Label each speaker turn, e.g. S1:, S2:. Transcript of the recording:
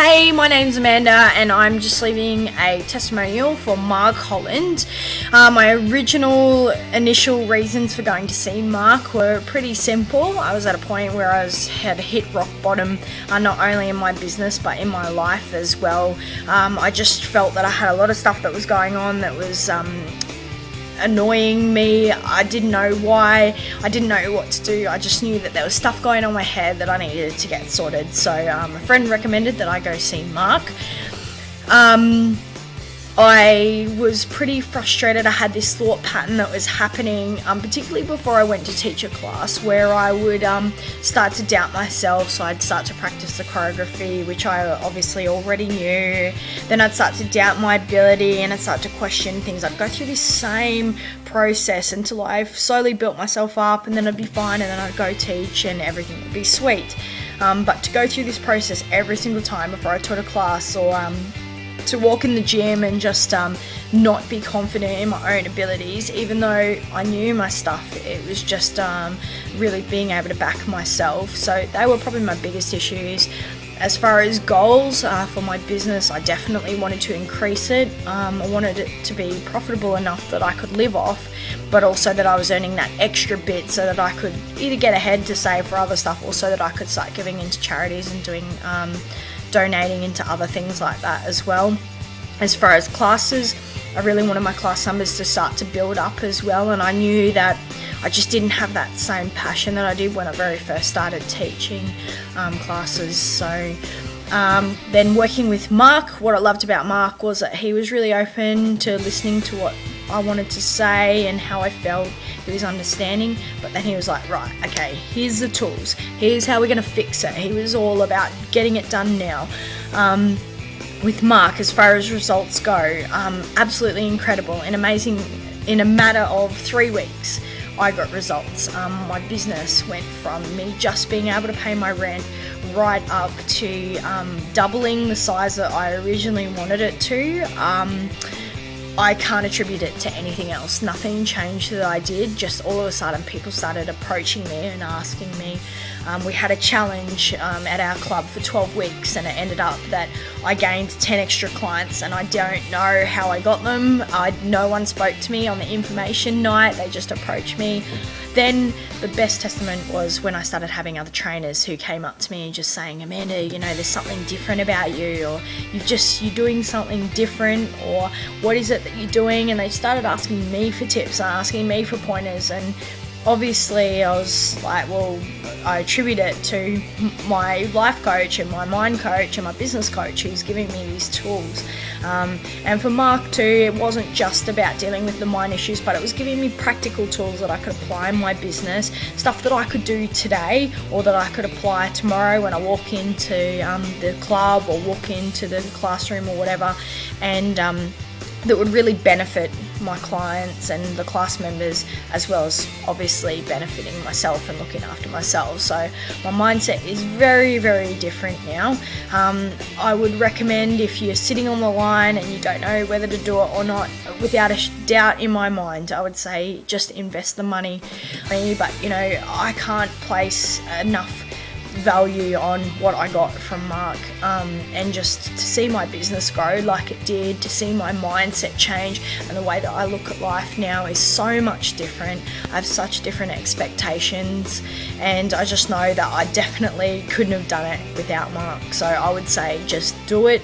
S1: Hey, my name's Amanda and I'm just leaving a testimonial for Mark Holland. My initial reasons for going to see Mark were pretty simple. I was at a point where I had hit rock bottom, not only in my business but in my life as well. I just felt that I had a lot of stuff that was going on that was annoying me. I didn't know why, I didn't know what to do. I just knew that there was stuff going on in my head that I needed to get sorted. So a friend recommended that I go see Mark. I was pretty frustrated. I had this thought pattern that was happening, particularly before I went to teach a class, where I would start to doubt myself. So I'd start to practice the choreography, which I obviously already knew. Then I'd start to doubt my ability and I'd start to question things. I'd go through this same process until I've slowly built myself up, and then I'd be fine, and then I'd go teach and everything would be sweet. But to go through this process every single time before I taught a class, or to walk in the gym and just not be confident in my own abilities, even though I knew my stuff, it was just really being able to back myself. So they were probably my biggest issues. As far as goals for my business, I definitely wanted to increase it. I wanted it to be profitable enough that I could live off, but also that I was earning that extra bit so that I could either get ahead to save for other stuff, or so that I could start giving into charities and doing donating into other things like that as well. As far as classes, I really wanted my class numbers to start to build up as well, and I knew that I just didn't have that same passion that I did when I very first started teaching classes. So then working with Mark, what I loved about Mark was that he was really open to listening to what I wanted to say and how I felt. He was understanding, but then he was like, right, okay, here's the tools, here's how we're going to fix it. He was all about getting it done now. With Mark, as far as results go, absolutely incredible and amazing. In a matter of 3 weeks, I got results. My business went from me just being able to pay my rent right up to doubling the size that I originally wanted it to. I can't attribute it to anything else. Nothing changed that I did. Just all of a sudden people started approaching me and asking me. We had a challenge at our club for 12 weeks, and it ended up that I gained 10 extra clients, and I don't know how I got them. No one spoke to me on the information night. They just approached me. Then the best testament was when I started having other trainers who came up to me and just saying, Amanda, you know, there's something different about you, or you're doing something different, or what is it that you're doing? And they started asking me for tips and asking me for pointers, and obviously I was like, well, I attribute it to my life coach and my mind coach and my business coach who's giving me these tools. And for Mark too, it wasn't just about dealing with the mind issues, but it was giving me practical tools that I could apply in my business, stuff that I could do today or that I could apply tomorrow when I walk into the club or walk into the classroom or whatever, and that would really benefit my clients and the class members, as well as obviously benefiting myself and looking after myself. So my mindset is very, very different now. I would recommend, if you're sitting on the line and you don't know whether to do it or not, without a doubt in my mind, I would say just invest the money. But you know, I can't place enough value on what I got from Mark, and just to see my business grow like it did, to see my mindset change, and the way that I look at life now is so much different. I have such different expectations, and I just know that I definitely couldn't have done it without Mark. So I would say just do it.